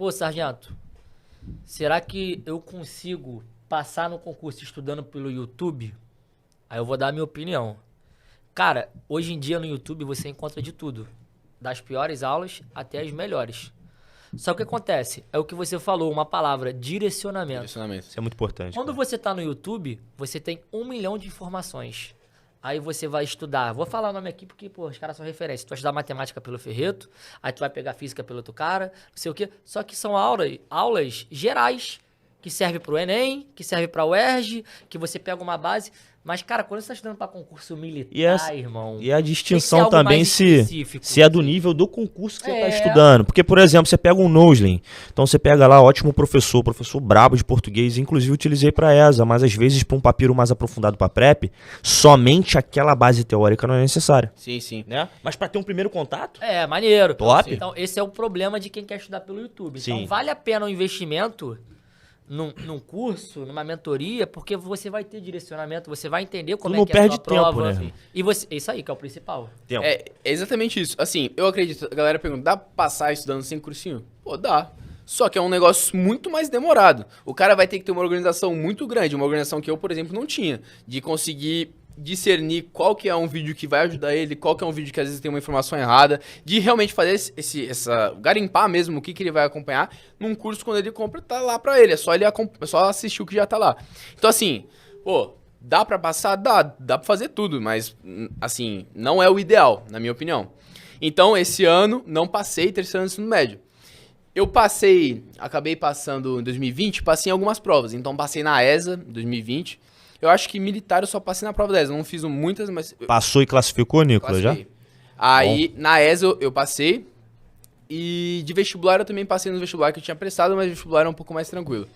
pô, sargento, será que eu consigo passar no concurso estudando pelo YouTube? Aí eu vou dar a minha opinião. Cara, hoje em dia no YouTube você encontra de tudo. Das piores aulas até as melhores. Só que o que acontece? É o que você falou, uma palavra, direcionamento. Direcionamento. Isso é muito importante. Quando cara. você tá no YouTube, você tem 1 milhão de informações. Aí você vai estudar. Vou falar o nome aqui porque, pô, os caras são referência. Tu vai estudar matemática pelo Ferreto, aí tu vai pegar física pelo outro cara, não sei o quê. Só que são aulas gerais, que servem pro Enem, que servem pra UERJ, que você pega uma base. Mas, cara, quando você tá estudando pra concurso militar, irmão... E a tem que ser distinção algo também mais se específico. é do nível do concurso que você está É. estudando. Porque, por exemplo, você pega um Nosling, então você pega lá, ótimo professor brabo de português, inclusive utilizei para ESA, mas às vezes para um papiro mais aprofundado para PrEP, somente aquela base teórica não é necessária. Sim, sim. Né? Mas para ter um primeiro contato, É, maneiro. Top. Então, esse é o problema de quem quer estudar pelo YouTube. Sim. Então, vale a pena o investimento num curso, numa mentoria, porque você vai ter direcionamento, você vai entender como não é que é a perde sua tempo, prova. né? E você, isso aí que é o principal. tempo. É exatamente isso. Assim, eu acredito. A galera pergunta, dá pra passar estudando sem cursinho? Pô, dá. Só que é um negócio muito mais demorado. O cara vai ter que ter uma organização muito grande, uma organização que eu, por exemplo, não tinha. De conseguir discernir qual que é um vídeo que vai ajudar ele, qual que é um vídeo que às vezes tem uma informação errada, de realmente fazer garimpar mesmo o que ele vai acompanhar num curso quando ele compra, tá lá pra ele, é só assistir o que já tá lá. Então assim, pô, dá pra passar? Dá pra fazer tudo, mas assim, não é o ideal, na minha opinião. Então esse ano não passei terceiro ano do ensino médio. Eu acabei passando em 2020, passei em algumas provas, então passei na ESA em 2020. Eu acho que militar eu só passei na prova da ESA. Não fiz muitas, mas... Passou e classificou, Nicolas, já? Aí, na ESA eu passei. E de vestibular eu também passei no vestibular que eu tinha prestado, mas vestibular era um pouco mais tranquilo.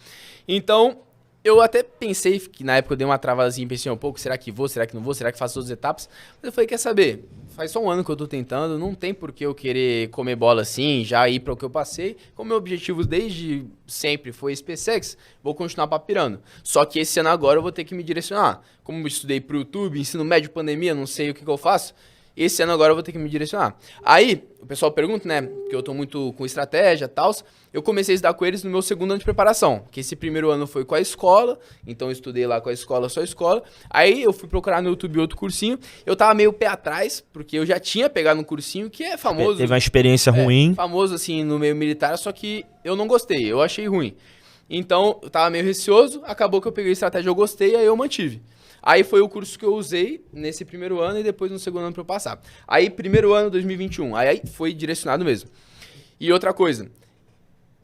Então, eu até pensei que na época eu dei uma travadazinha e pensei um pouco, será que vou, será que não vou, será que faço todas as etapas? Mas eu falei, quer saber? Faz só um ano que eu tô tentando, não tem por que eu querer comer bola assim, já ir para o que eu passei. Como meu objetivo desde sempre foi SpaceX, vou continuar papirando. Só que esse ano agora eu vou ter que me direcionar. Como eu estudei pro YouTube, ensino médio, pandemia, não sei o que eu faço, esse ano agora eu vou ter que me direcionar. Aí, o pessoal pergunta, né, que eu tô muito com estratégia e tal. Eu comecei a estudar com eles no meu segundo ano de preparação, que esse primeiro ano foi com a escola, então eu estudei lá com a escola, só a escola. Aí eu fui procurar no YouTube outro cursinho, eu tava meio pé atrás, porque eu já tinha pegado um cursinho que é famoso. Teve uma experiência ruim. Famoso assim no meio militar, só que eu não gostei, eu achei ruim. Então, eu tava meio receoso, acabou que eu peguei a estratégia, eu gostei, aí eu mantive. Aí foi o curso que eu usei nesse primeiro ano e depois no segundo ano pra eu passar. Aí, primeiro ano, 2021, aí foi direcionado mesmo. E outra coisa,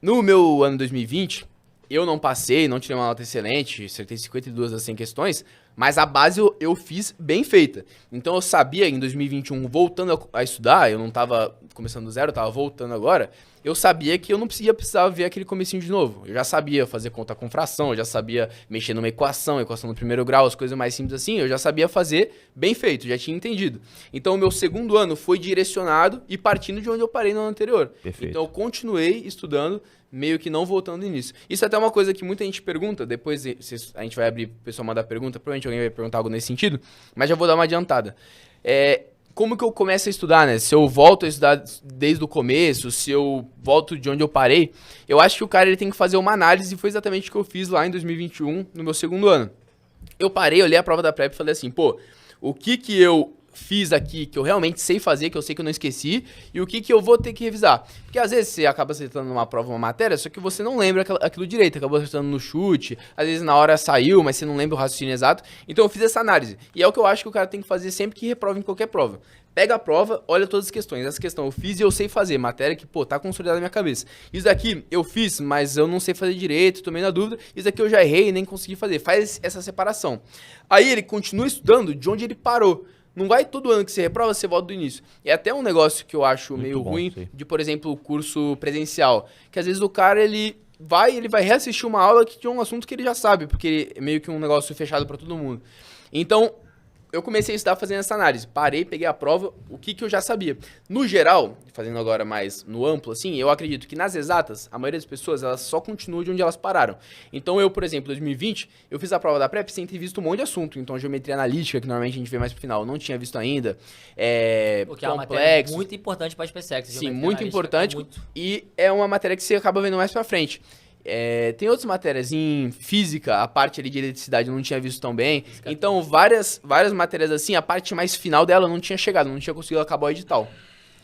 no meu ano 2020, eu não passei, não tirei uma nota excelente, acertei 52 das 100 questões, mas a base eu fiz bem feita. Então eu sabia em 2021, voltando a estudar, eu não tava começando do zero, eu tava voltando agora, eu sabia que eu não precisava ver aquele comecinho de novo. Eu já sabia fazer conta com fração, eu já sabia mexer numa equação no primeiro grau, as coisas mais simples assim, eu já sabia fazer bem feito, já tinha entendido. Então o meu segundo ano foi direcionado e partindo de onde eu parei no ano anterior. Perfeito. Então eu continuei estudando, meio que não voltando nisso. Isso é até uma coisa que muita gente pergunta, depois a gente vai abrir pro pessoal mandar pergunta, provavelmente alguém vai perguntar algo nesse sentido, mas já vou dar uma adiantada. Como que eu começo a estudar, né? Se eu volto a estudar desde o começo, se eu volto de onde eu parei, eu acho que o cara ele tem que fazer uma análise, e foi exatamente o que eu fiz lá em 2021, no meu segundo ano. Eu parei, olhei a prova da PrEP e falei assim, pô, o que eu fiz aqui que eu realmente sei fazer, que eu sei que eu não esqueci, e o que eu vou ter que revisar. Porque às vezes você acaba acertando numa prova, uma matéria, só que você não lembra aquilo direito, acabou acertando no chute, às vezes na hora saiu, mas você não lembra o raciocínio exato. Então eu fiz essa análise. E é o que eu acho que o cara tem que fazer sempre que reprova em qualquer prova. Pega a prova, olha todas as questões. Essa questão eu fiz e eu sei fazer. Matéria que, pô, tá consolidada na minha cabeça. Isso daqui eu fiz, mas eu não sei fazer direito, tomei na dúvida. Isso daqui eu já errei e nem consegui fazer. Faz essa separação. Aí ele continua estudando de onde ele parou. Não vai todo ano que você reprova, você volta do início. É até um negócio que eu acho Muito meio bom, ruim sim. de, por exemplo, o curso presencial. Que às vezes o cara, ele vai reassistir uma aula de um assunto que ele já sabe, porque é meio que um negócio fechado pra todo mundo. Então, eu comecei a estudar fazendo essa análise. Parei, peguei a prova, o que eu já sabia. No geral, fazendo agora mais no amplo, assim, eu acredito que nas exatas, a maioria das pessoas, elas só continuam de onde elas pararam. Então eu, por exemplo, em 2020, eu fiz a prova da PrEP sem ter visto um monte de assunto. Então geometria analítica, que normalmente a gente vê mais pro final, eu não tinha visto ainda. Porque é uma matéria Complexo. muito importante pra SpaceX. Sim, geometria muito analítica importante. é muito. E é uma matéria que você acaba vendo mais pra frente. Tem outras matérias em física, a parte ali de eletricidade eu não tinha visto tão bem. Então, várias matérias assim, a parte mais final dela não tinha chegado, não tinha conseguido acabar o edital.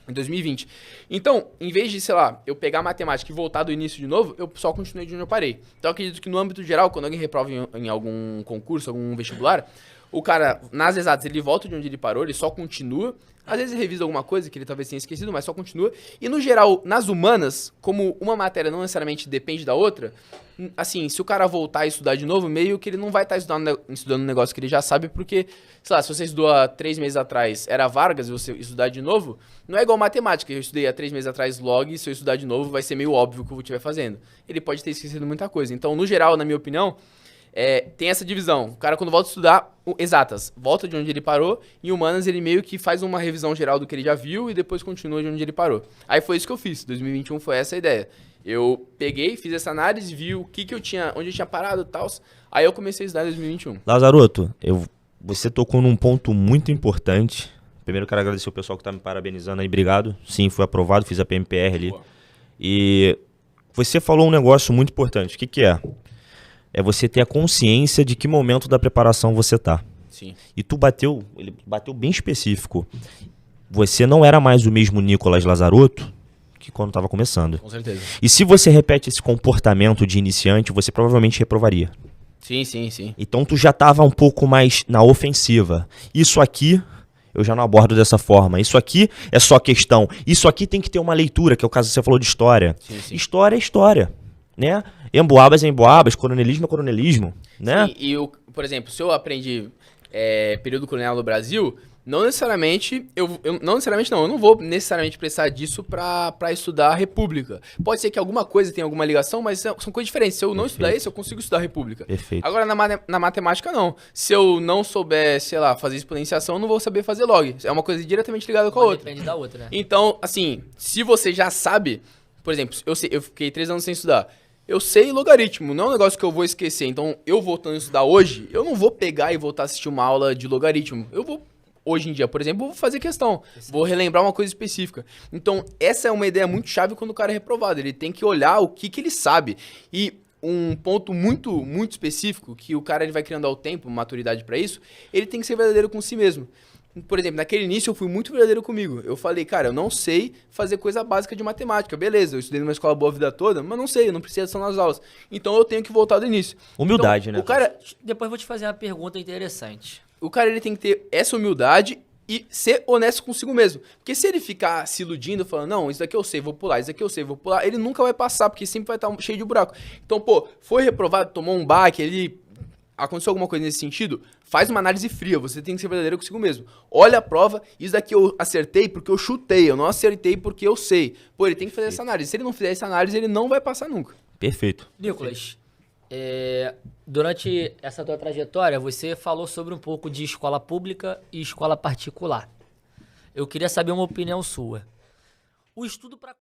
Em 2020. Então, em vez de, sei lá, eu pegar a matemática e voltar do início de novo, eu só continuei de onde eu parei. Então, eu acredito que no âmbito geral, quando alguém reprova em algum concurso, algum vestibular, o cara, nas exatas, ele volta de onde ele parou, ele só continua. Às vezes ele revisa alguma coisa que ele talvez tenha esquecido, mas só continua. E no geral, nas humanas, como uma matéria não necessariamente depende da outra, assim, se o cara voltar a estudar de novo, meio que ele não vai estar estudando um negócio que ele já sabe, porque, sei lá, se você estudou há 3 meses atrás, era Vargas, e você estudar de novo, não é igual matemática. Eu estudei há 3 meses atrás log, e se eu estudar de novo, vai ser meio óbvio o que eu estiver fazendo. Ele pode ter esquecido muita coisa. Então, no geral, na minha opinião, tem essa divisão. O cara, quando volta a estudar exatas, volta de onde ele parou, e humanas ele meio que faz uma revisão geral do que ele já viu e depois continua de onde ele parou. Aí foi isso que eu fiz. 2021 foi essa a ideia. Eu peguei, fiz essa análise, vi o que eu tinha, onde eu tinha parado e tal. Aí eu comecei a estudar em 2021. Lazaroto, você tocou num ponto muito importante. Primeiro, quero agradecer o pessoal que tá me parabenizando aí. Obrigado. Sim, fui aprovado, fiz a PMPR ali. Boa. E você falou um negócio muito importante. O que é? É você ter a consciência de que momento da preparação você tá. Sim. E ele bateu bem específico. Você não era mais o mesmo Nicolas Lazaroto que quando estava começando. Com certeza. E se você repete esse comportamento de iniciante, você provavelmente reprovaria. Sim, sim, sim. Então tu já estava um pouco mais na ofensiva. Isso aqui eu já não abordo dessa forma. Isso aqui é só questão. Isso aqui tem que ter uma leitura, que é o caso que você falou de história. Sim, sim. História é história, né? Emboabas é emboabas, coronelismo é coronelismo, né? Sim, e por exemplo, se eu aprendi período colonial no Brasil, não necessariamente, eu não vou necessariamente precisar disso pra estudar a República. Pode ser que alguma coisa tenha alguma ligação, mas são coisas diferentes. Se eu não estudar isso, eu consigo estudar a República. Perfeito. Agora, na matemática, não. Se eu não souber, sei lá, fazer exponenciação, eu não vou saber fazer log. É uma coisa diretamente ligada com a outra. Depende da outra, né? Então, assim, se você já sabe, por exemplo, eu fiquei 3 anos sem estudar. Eu sei logaritmo, não é um negócio que eu vou esquecer. Então, eu voltando a estudar hoje, eu não vou pegar e voltar a assistir uma aula de logaritmo. Eu vou, hoje em dia, por exemplo, vou fazer questão. Vou relembrar uma coisa específica. Então, essa é uma ideia muito chave quando o cara é reprovado. Ele tem que olhar o que ele sabe. E um ponto muito, muito específico, que o cara ele vai criando ao tempo, maturidade pra isso, ele tem que ser verdadeiro com si mesmo. Por exemplo, naquele início eu fui muito verdadeiro comigo. Eu falei, cara, eu não sei fazer coisa básica de matemática. Beleza, eu estudei numa escola boa a vida toda, mas não sei, eu não preciso estar nas aulas. Então eu tenho que voltar do início. Humildade, então, né? O cara, Depois eu vou te fazer uma pergunta interessante. ele tem que ter essa humildade e ser honesto consigo mesmo. Porque se ele ficar se iludindo, falando, não, isso daqui eu sei, vou pular, isso daqui eu sei, vou pular, ele nunca vai passar, porque sempre vai estar cheio de buraco. Então, pô, foi reprovado, tomou um baque, aconteceu alguma coisa nesse sentido, faz uma análise fria, você tem que ser verdadeiro consigo mesmo. Olha a prova, isso daqui eu acertei porque eu chutei, eu não acertei porque eu sei. Pô, ele tem que fazer essa análise. Se ele não fizer essa análise, ele não vai passar nunca. Perfeito. Nicolas, durante essa tua trajetória, você falou sobre um pouco de escola pública e escola particular. Eu queria saber uma opinião sua. O estudo para